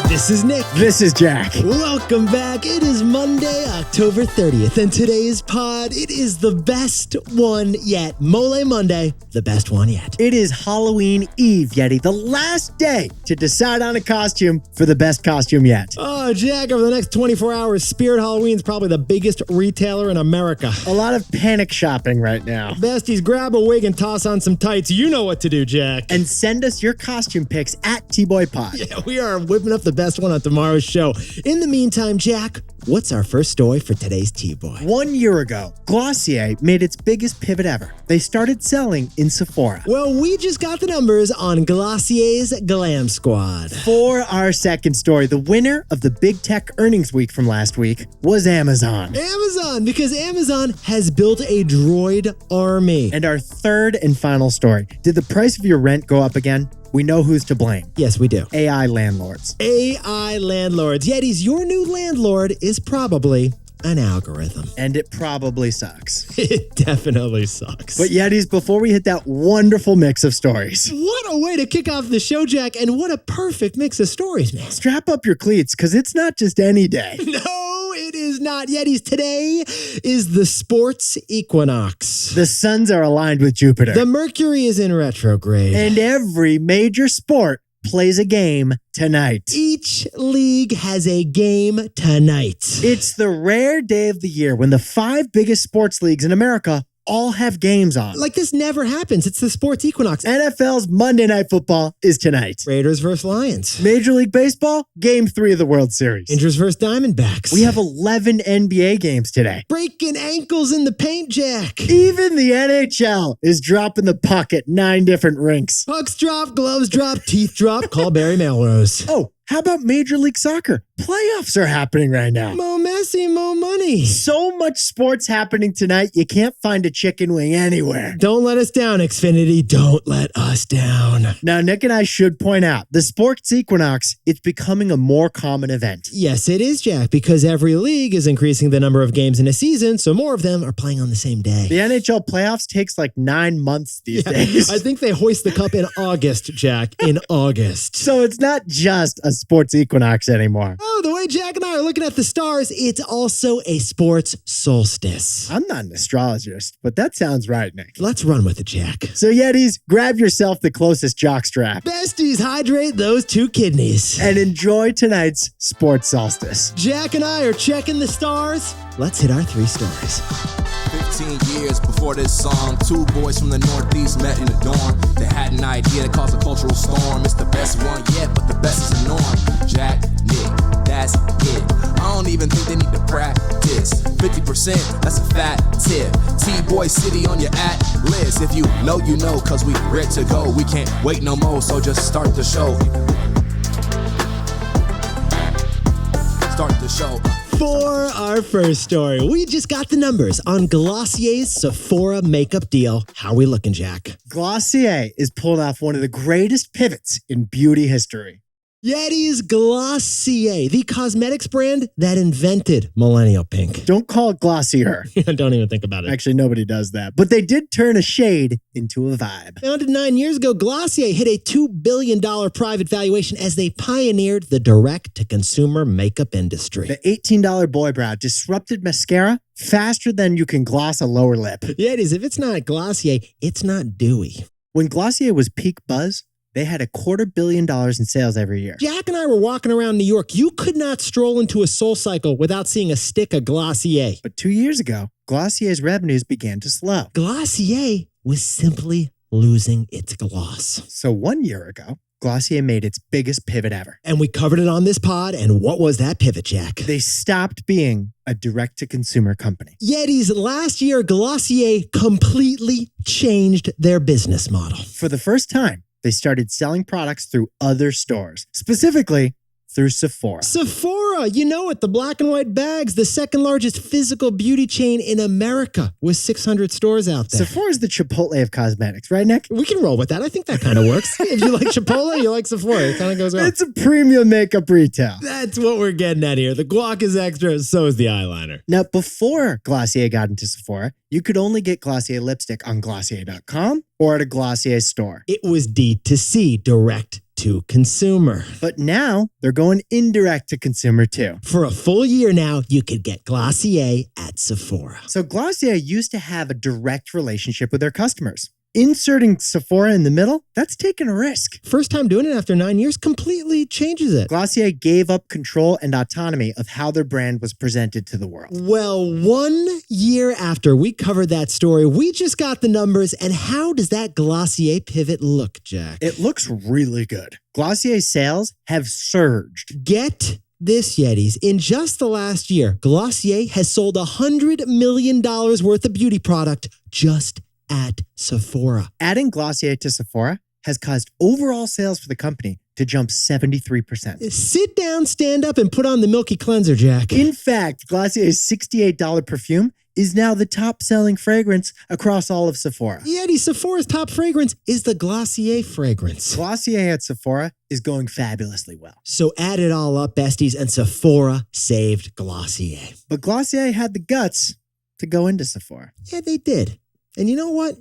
This is Nick. This is Jack. Welcome back. It is Monday, October 30th, and today's pod, it is the best one yet. Mole Monday, the best one yet. It is Halloween Eve, Yeti, the last day to decide on a costume for the best costume yet. Oh, Jack, over the next 24 hours, Spirit Halloween is probably the biggest retailer in America. A lot of panic shopping right now. Besties, grab a wig and toss on some tights. You know what to do, Jack. And send us your costume pics at TBoyPod. Yeah, we are whipping up the best one on tomorrow's show. In the meantime, Jack, what's our first story for today's T-Boy? 1 year ago, Glossier made its biggest pivot ever. They started selling in Sephora. Well, we just got the numbers on Glossier's Glam Squad. For our second story, the winner of the big tech earnings week from last week was Amazon. Amazon, because Amazon has built a droid army. And our third and final story, did the price of your rent go up again? We know who's to blame. Yes, we do. AI Landlords. AI Landlords. Yetis, your new landlord is probably an algorithm. And it probably sucks. It definitely sucks. But Yetis, before we hit that wonderful mix of stories. What a way to kick off the show, Jack, and what a perfect mix of stories, man. Strap up your cleats, because it's not just any day. No, it is not. Yetis, today is the sports equinox. The suns are aligned with Jupiter. The Mercury is in retrograde. And every major sport plays a game tonight. Each league has a game tonight. It's the rare day of the year when the 5 biggest sports leagues in America all have games on. Like this never happens. It's the sports equinox. NFL's Monday Night Football is tonight. Raiders versus Lions. Major League Baseball, Game 3 of the World Series. Rangers versus Diamondbacks. We have 11 NBA games today. Breaking ankles in the paint, Jack. Even the NHL is dropping the puck at 9 different rinks. Pucks drop, gloves drop, teeth drop. Call Barry Melrose. Oh, how about Major League Soccer? Playoffs are happening right now. Mo Messi, mo money. So much sports happening tonight, you can't find a chicken wing anywhere. Don't let us down, Xfinity. Don't let us down. Now, Nick and I should point out, the sports equinox, it's becoming a more common event. Yes, it is, Jack, because every league is increasing the number of games in a season, so more of them are playing on the same day. The NHL playoffs takes like 9 months these days. I think they hoist the cup in August, Jack, in August. So it's not just a sports equinox anymore. Oh, the way Jack and I are looking at the stars, it's also a sports solstice. I'm not an astrologist, but that sounds right, Nick. Let's run with it, Jack. So Yetis, grab yourself the closest jock strap. Besties, hydrate those 2 kidneys. And enjoy tonight's sports solstice. Jack and I are checking the stars. Let's hit our 3 stories. 15 years before this song, 2 boys from the Northeast met in a dorm. They had an idea that caused a cultural storm. It's the best one yet, but the best is the norm. Jack, Nick, that's it. I don't even think they need to practice. 50%, that's a fat tip. T-Boy City on your at-list. If you know, you know, cause we ready to go. We can't wait no more, so just start the show. Start the show. For our first story, we just got the numbers on Glossier's Sephora makeup deal. How are we looking, Jack? Glossier is pulling off one of the greatest pivots in beauty history. Yeti's Glossier, the cosmetics brand that invented millennial pink. Don't call it Glossier. Don't even think about it. Actually, nobody does that. But they did turn a shade into a vibe. Founded 9 years ago, Glossier hit a $2 billion private valuation as they pioneered the direct-to-consumer makeup industry. The $18 boy brow disrupted mascara faster than you can gloss a lower lip. Yetis, if it's not Glossier, it's not dewy. When Glossier was peak buzz, they had $250 million in sales every year. Jack and I were walking around New York. You could not stroll into a SoulCycle without seeing a stick of Glossier. But 2 years ago, Glossier's revenues began to slow. Glossier was simply losing its gloss. So 1 year ago, Glossier made its biggest pivot ever. And we covered it on this pod. And what was that pivot, Jack? They stopped being a direct-to-consumer company. Yetis, last year, Glossier completely changed their business model. For the first time, they started selling products through other stores, specifically through Sephora. Sephora, you know it, the black and white bags, the second largest physical beauty chain in America with 600 stores out there. Sephora is the Chipotle of cosmetics, right, Nick? We can roll with that. I think that kind of works. If you like Chipotle, you like Sephora. It kind of goes well. It's a premium makeup retail. That's what we're getting at here. The guac is extra, so is the eyeliner. Now, before Glossier got into Sephora, you could only get Glossier lipstick on Glossier.com or at a Glossier store. It was D2C, direct to consumer. But now they're going indirect to consumer too. For a full year now, you could get Glossier at Sephora. So Glossier used to have a direct relationship with their customers. Inserting Sephora in the middle, that's taking a risk. First time doing it after 9 years completely changes it. Glossier gave up control and autonomy of how their brand was presented to the world. Well, 1 year after we covered that story, we just got the numbers. And how does that Glossier pivot look, Jack? It looks really good. Glossier's sales have surged. Get this, Yetis. In just the last year, Glossier has sold $100 million worth of beauty product just at Sephora. Adding Glossier to Sephora has caused overall sales for the company to jump 73%. Sit down, stand up, and put on the Milky Cleanser, Jack. In fact, Glossier's $68 perfume is now the top-selling fragrance across all of Sephora. Yeti, Sephora's top fragrance is the Glossier fragrance. Glossier at Sephora is going fabulously well. So add it all up, besties, and Sephora saved Glossier. But Glossier had the guts to go into Sephora. Yeah, they did. And you know what?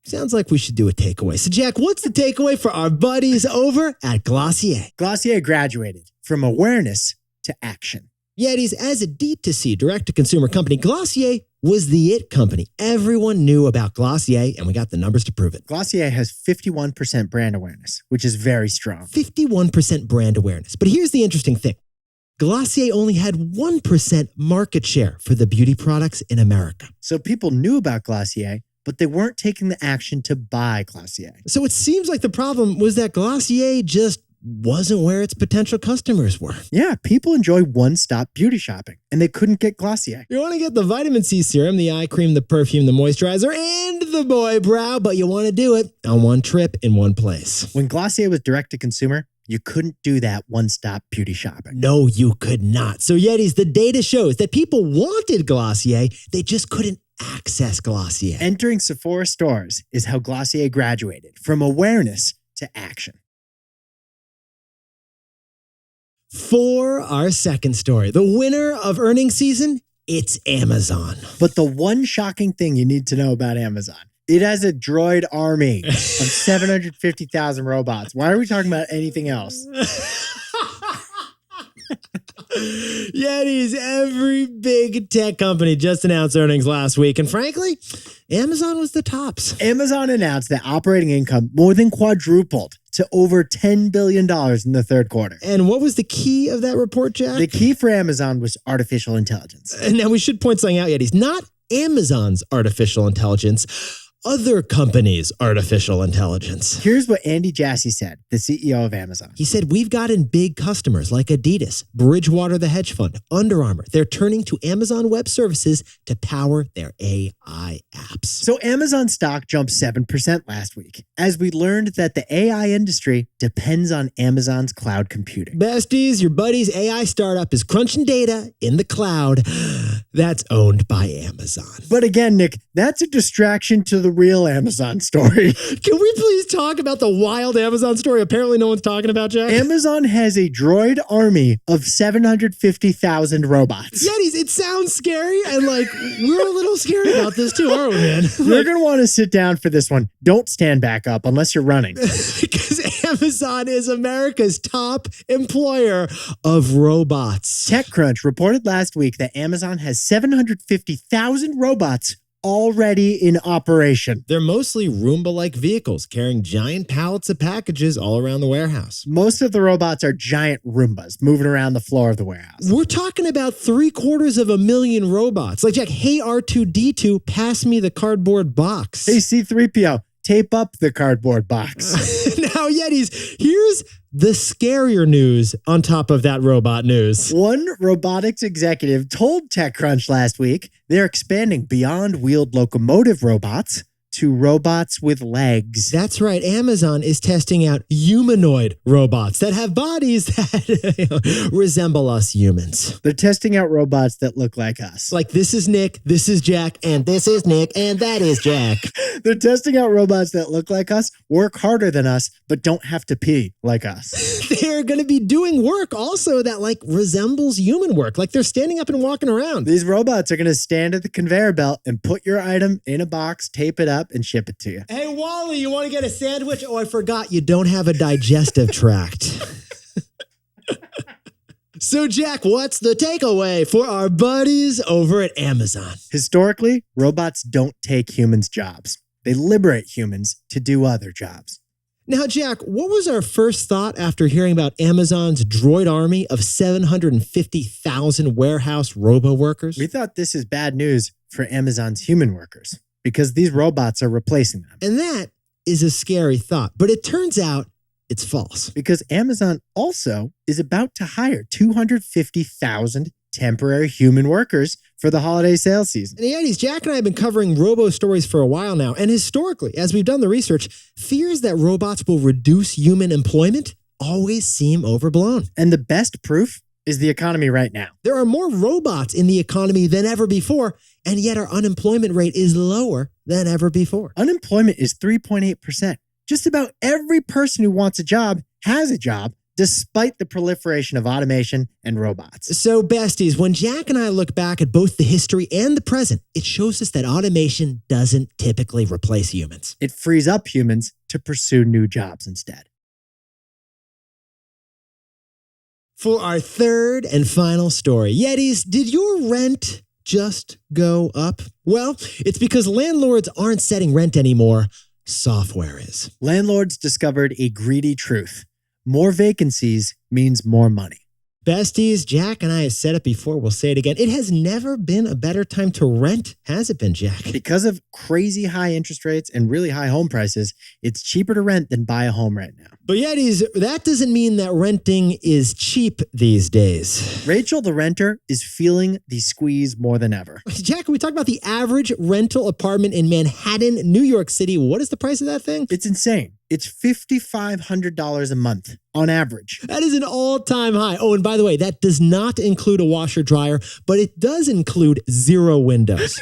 Sounds like we should do a takeaway. So, Jack, what's the takeaway for our buddies over at Glossier? Glossier graduated from awareness to action. Yetis, as a D2C direct-to-consumer company, Glossier was the it company. Everyone knew about Glossier, and we got the numbers to prove it. Glossier has 51% brand awareness, which is very strong. 51% brand awareness. But here's the interesting thing. Glossier only had 1% market share for the beauty products in America. So people knew about Glossier, but they weren't taking the action to buy Glossier. So it seems like the problem was that Glossier just wasn't where its potential customers were. Yeah, people enjoy one-stop beauty shopping, and they couldn't get Glossier. You want to get the vitamin C serum, the eye cream, the perfume, the moisturizer, and the boy brow, but you want to do it on one trip in one place. When Glossier was direct-to-consumer, you couldn't do that one-stop beauty shopping. No, you could not. So Yetis, the data shows that people wanted Glossier, they just couldn't access Glossier. Entering Sephora stores is how Glossier graduated from awareness to action. For our second story, the winner of earnings season, it's Amazon. But the one shocking thing you need to know about Amazon, it has a droid army of 750,000 robots. Why are we talking about anything else? Yetis, every big tech company just announced earnings last week. And frankly, Amazon was the tops. Amazon announced that operating income more than quadrupled to over $10 billion in the third quarter. And what was the key of that report, Jack? The key for Amazon was artificial intelligence. And now we should point something out, Yetis. Not Amazon's artificial intelligence, other companies' artificial intelligence. Here's what Andy Jassy said, the CEO of Amazon. He said, we've gotten big customers like Adidas, Bridgewater the hedge fund, Under Armour. They're turning to Amazon Web Services to power their AI apps. So Amazon stock jumped 7% last week, as we learned that the AI industry depends on Amazon's cloud computing. Besties, your buddy's AI startup is crunching data in the cloud that's owned by Amazon. But again, Nick, that's a distraction to the real Amazon story. Can we please talk about the wild Amazon story apparently no one's talking about, Jack? Amazon has a droid army of 750,000 robots. Yetis, it sounds scary, and like, we're a little scared about this too, aren't we, man? You're going to want to sit down for this one. Don't stand back up unless you're running. Because Amazon is America's top employer of robots. TechCrunch reported last week that Amazon has 750,000 robots already in operation. They're mostly Roomba-like vehicles carrying giant pallets of packages all around the warehouse. Most of the robots are giant Roombas moving around the floor of the warehouse. We're talking about 750,000 robots. Like, Jack, hey, R2-D2, pass me the cardboard box. Hey, C-3PO, tape up the cardboard box. Now, Yetis, here's the scarier news on top of that robot news. One robotics executive told TechCrunch last week they're expanding beyond wheeled locomotive robots to robots with legs. That's right. Amazon is testing out humanoid robots that have bodies that resemble us humans. They're testing out robots that look like us. Like, this is Nick, this is Jack, and this is Nick, and that is Jack. They're testing out robots that look like us, work harder than us, but don't have to pee like us. They're going to be doing work also that like resembles human work. Like, they're standing up and walking around. These robots are going to stand at the conveyor belt and put your item in a box, tape it up, up and ship it to you. Hey, Wally, you want to get a sandwich? Oh, I forgot you don't have a digestive tract. So, Jack, what's the takeaway for our buddies over at Amazon? Historically, robots don't take humans' jobs. They liberate humans to do other jobs. Now, Jack, what was our first thought after hearing about Amazon's droid army of 750,000 warehouse robo-workers? We thought this is bad news for Amazon's human workers because these robots are replacing them. And that is a scary thought, but it turns out it's false. Because Amazon also is about to hire 250,000 temporary human workers for the holiday sales season. And Yetis, Jack and I have been covering robo stories for a while now, and historically, as we've done the research, fears that robots will reduce human employment always seem overblown. And the best proof is the economy right now. There are more robots in the economy than ever before, and yet our unemployment rate is lower than ever before. Unemployment is 3.8%. Just about every person who wants a job has a job, despite the proliferation of automation and robots. So, besties, when Jack and I look back at both the history and the present, it shows us that automation doesn't typically replace humans. It frees up humans to pursue new jobs instead. For our third and final story, Yetis, did your rent just go up? Well, it's because landlords aren't setting rent anymore. Software is. Landlords discovered a greedy truth. More vacancies means more money. Besties, Jack and I have said it before, we'll say it again. It has never been a better time to rent, has it been, Jack? Because of crazy high interest rates and really high home prices, it's cheaper to rent than buy a home right now. But Yetis, that doesn't mean that renting is cheap these days. Rachel, the renter, is feeling the squeeze more than ever. Jack, can we talk about the average rental apartment in Manhattan, New York City? What is the price of that thing? It's insane. It's $5,500 a month on average. That is an all-time high. Oh, and by the way, that does not include a washer dryer, but it does include 0 windows.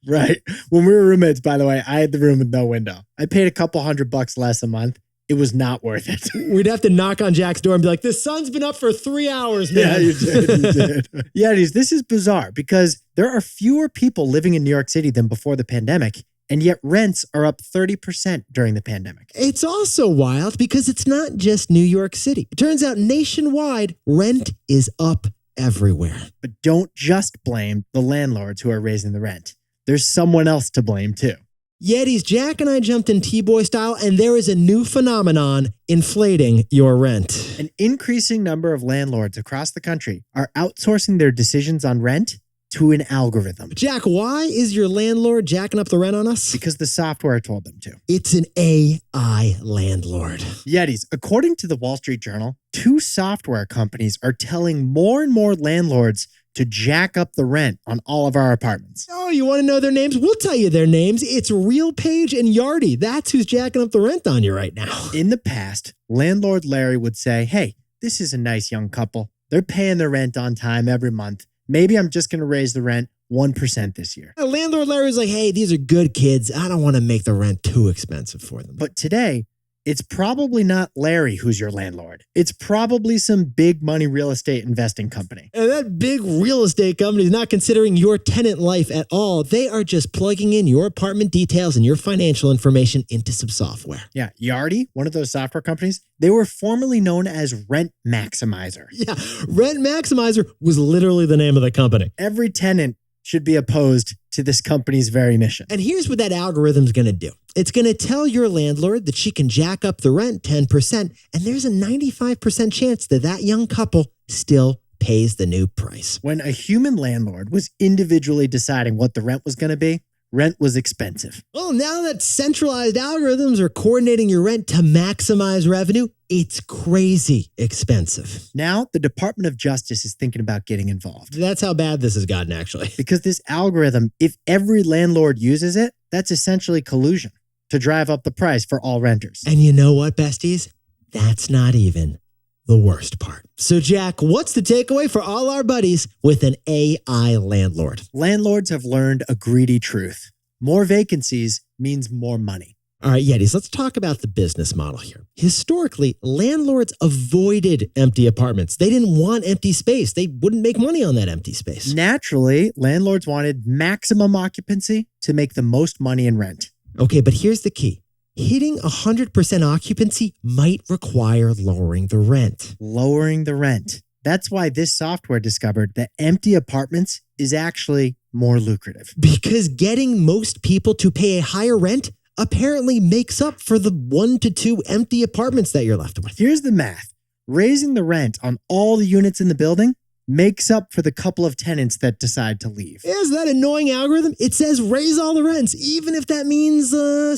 Right. When we were roommates, by the way, I had the room with no window. I paid a couple $100 less a month. It was not worth it. We'd have to knock on Jack's door and be like, the sun's been up for 3 hours, man. Yeah, you did. Yeah, this is bizarre because there are fewer people living in New York City than before the pandemic. And yet rents are up 30% during the pandemic. It's also wild because it's not just New York City. It turns out nationwide, rent is up everywhere. But don't just blame the landlords who are raising the rent. There's someone else to blame too. Yetis, Jack and I jumped in T-Boy style, and there is a new phenomenon inflating your rent. An increasing number of landlords across the country are outsourcing their decisions on rent to an algorithm. Jack, why is your landlord jacking up the rent on us? Because the software told them to. It's an AI landlord. Yetis, according to the Wall Street Journal, 2 software companies are telling more and more landlords to jack up the rent on all of our apartments. Oh, you want to know their names? We'll tell you their names. It's RealPage and Yardi. That's who's jacking up the rent on you right now. In the past, landlord Larry would say, hey, this is a nice young couple. They're paying their rent on time every month. Maybe I'm just going to raise the rent 1% this year. Landlord Larry's like, hey, these are good kids. I don't want to make the rent too expensive for them. But today, it's probably not Larry who's your landlord. It's probably some big money real estate investing company. And that big real estate company is not considering your tenant life at all. They are just plugging in your apartment details and your financial information into some software. Yeah, Yardi, one of those software companies, they were formerly known as Rent Maximizer. Yeah, Rent Maximizer was literally the name of the company. Every tenant should be opposed to this company's very mission. And here's what that algorithm's going to do. It's going to tell your landlord that she can jack up the rent 10%, and there's a 95% chance that that young couple still pays the new price. When a human landlord was individually deciding what the rent was going to be, rent was expensive. Well, now that centralized algorithms are coordinating your rent to maximize revenue, it's crazy expensive. Now, the Department of Justice is thinking about getting involved. That's how bad this has gotten, actually. Because this algorithm, if every landlord uses it, that's essentially collusion to drive up the price for all renters. And you know what, besties? That's not even the worst part. So, Jack, what's the takeaway for all our buddies with an AI landlord? Landlords have learned a greedy truth. More vacancies means more money. All right, Yetis, let's talk about the business model here. Historically, landlords avoided empty apartments. They didn't want empty space. They wouldn't make money on that empty space. Naturally, landlords wanted maximum occupancy to make the most money in rent. Okay, but here's the key. Hitting 100% occupancy might require lowering the rent. Lowering the rent. That's why this software discovered that empty apartments is actually more lucrative. Because getting most people to pay a higher rent apparently makes up for the 1 to 2 empty apartments that you're left with. Here's the math. Raising the rent on all the units in the building makes up for the couple of tenants that decide to leave. Is that annoying algorithm? It says raise all the rents, even if that means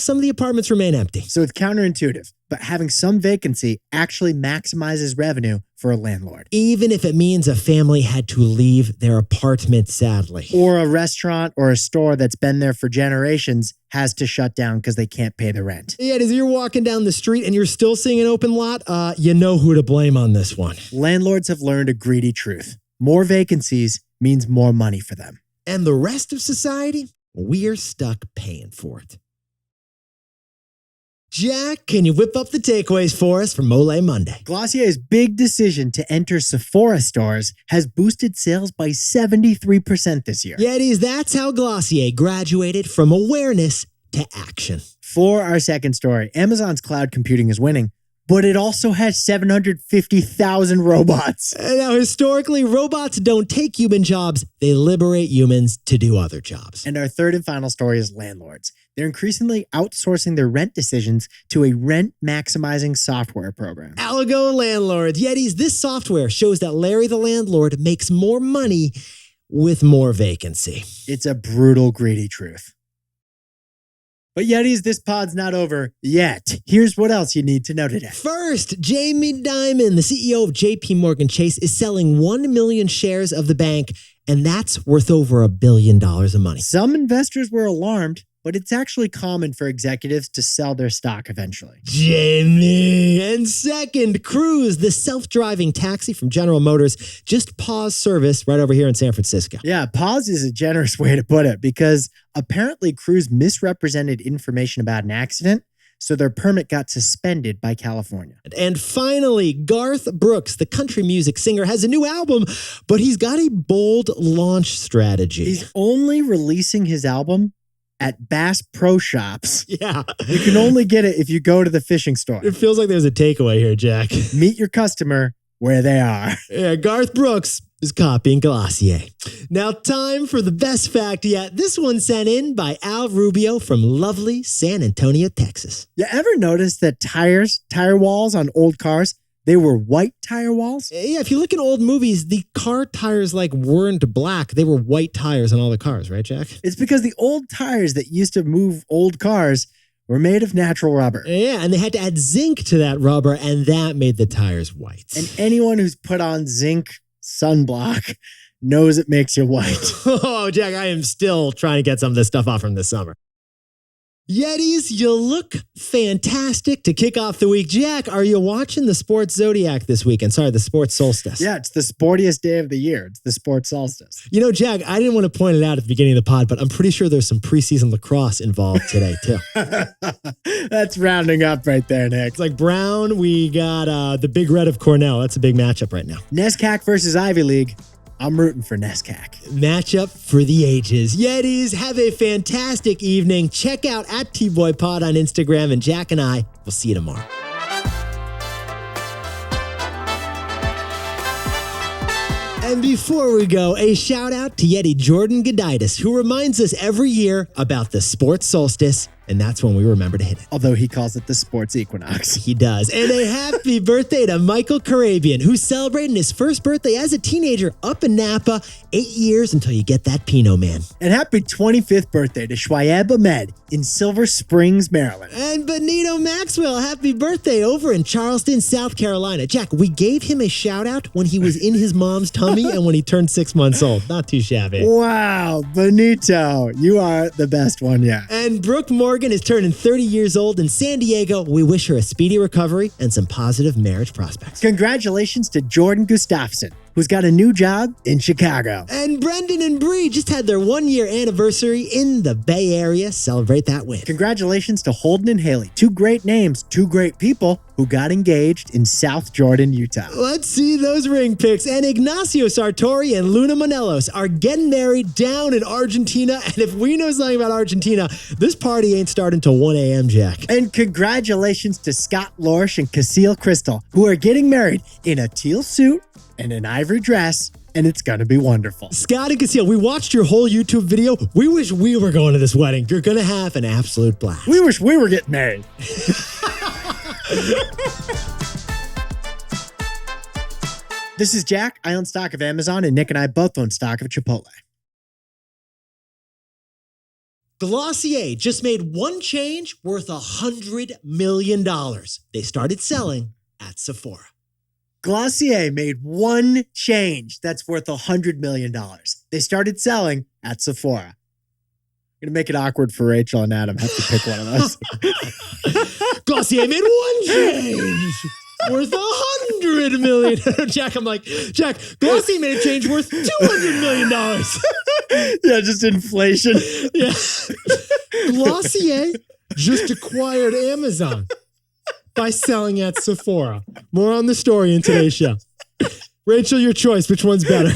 some of the apartments remain empty. So it's counterintuitive, but having some vacancy actually maximizes revenue for a landlord. Even if it means a family had to leave their apartment, sadly. Or a restaurant or a store that's been there for generations has to shut down because they can't pay the rent. Yeah, as you're walking down the street and you're still seeing an open lot, you know who to blame on this one. Landlords have learned a greedy truth. More vacancies means more money for them. And the rest of society, we're stuck paying for it. Jack, can you whip up the takeaways for us for Mole Monday? Glossier's big decision to enter Sephora stores has boosted sales by 73% this year. Yetis, that's how Glossier graduated from awareness to action. For our second story, Amazon's cloud computing is winning, but it also has 750,000 robots. Now, historically, robots don't take human jobs. They liberate humans to do other jobs. And our third and final story is landlords. They're increasingly outsourcing their rent decisions to a rent-maximizing software program. Algo Landlords. Yetis, this software shows that Larry the landlord makes more money with more vacancy. It's a brutal, greedy truth. But Yetis, this pod's not over yet. Here's what else you need to know today. First, Jamie Dimon, the CEO of JP Morgan Chase, is selling 1 million shares of the bank, and that's worth over $1 billion of money. Some investors were alarmed, but it's actually common for executives to sell their stock eventually. Jamie. And second, Cruise, the self-driving taxi from General Motors, just paused service right over here in San Francisco. Yeah, pause is a generous way to put it because apparently Cruise misrepresented information about an accident, so their permit got suspended by California. And finally, Garth Brooks, the country music singer, has a new album, but he's got a bold launch strategy. He's only releasing his album at Bass Pro Shops. Yeah. You can only get it if you go to the fishing store. It feels like there's a takeaway here, Jack. Meet your customer where they are. Yeah, Garth Brooks is copying Glossier. Now, time for the best fact yet. This one sent in by Al Rubio from lovely San Antonio, Texas. You ever notice that tire walls on old cars, they were white tire walls? Yeah, if you look at old movies, the car tires weren't black. They were white tires on all the cars, right, Jack? It's because the old tires that used to move old cars were made of natural rubber. Yeah, and they had to add zinc to that rubber, and that made the tires white. And anyone who's put on zinc sunblock knows it makes you white. Oh, Jack, I am still trying to get some of this stuff off from this summer. Yetis, you look fantastic to kick off the week. Jack, are you watching the Sports Zodiac this weekend? Sorry, the Sports Solstice. Yeah, it's the sportiest day of the year. It's the sports solstice. You know, Jack, I didn't want to point it out at the beginning of the pod, but I'm pretty sure there's some preseason lacrosse involved today, too. That's rounding up right there, Nick. It's like Brown, we got the Big Red of Cornell. That's a big matchup right now. NESCAC versus Ivy League. I'm rooting for NESCAC. Matchup for the ages. Yetis, have a fantastic evening. Check out @TBoyPod on Instagram, and Jack and I will see you tomorrow. And before we go, a shout out to Yeti Jordan Goditis, who reminds us every year about the sports solstice, and that's when we remember to hit it. Although he calls it the sports equinox. He does. And a happy birthday to Michael Carabian, who's celebrating his first birthday as a teenager up in Napa. 8 years until you get that Pinot Man. And happy 25th birthday to Shwayeb Ahmed in Silver Springs, Maryland. And Benito Maxwell, happy birthday over in Charleston, South Carolina. Jack, we gave him a shout out when he was in his mom's tummy and when he turned 6 months old. Not too shabby. Wow, Benito, you are the best one yet. And Brooke Morgan is turning 30 years old in San Diego. We wish her a speedy recovery and some positive marriage prospects. Congratulations to Jordan Gustafson, who's got a new job in Chicago. And Brendan and Bree just had their 1-year anniversary in the Bay Area. Celebrate that win. Congratulations to Holden and Haley, 2 great names, 2 great people who got engaged in South Jordan, Utah. Let's see those ring pics. And Ignacio Sartori and Luna Monelos are getting married down in Argentina. And if we know something about Argentina, this party ain't starting till 1 a.m., Jack. And congratulations to Scott Lorsch and Cecile Crystal, who are getting married in a teal suit and an ivory dress, and it's gonna be wonderful. Scott and Cecile, we watched your whole YouTube video. We wish we were going to this wedding. You're gonna have an absolute blast. We wish we were getting married. This is Jack. I own stock of Amazon, and Nick and I both own stock of Chipotle. Glossier just made one change worth $100 million. They started selling at Sephora. Glossier made one change that's worth $100 million. They started selling at Sephora. I'm going to make it awkward for Rachel and Adam. Have to pick one of those. Glossier made one change worth $100 million. Jack, I'm like, Jack, Glossier made a change worth $200 million. Yeah, just inflation. Yeah. Glossier just acquired Amazon by selling at Sephora. More on the story in today's show. Rachel, your choice. Which one's better?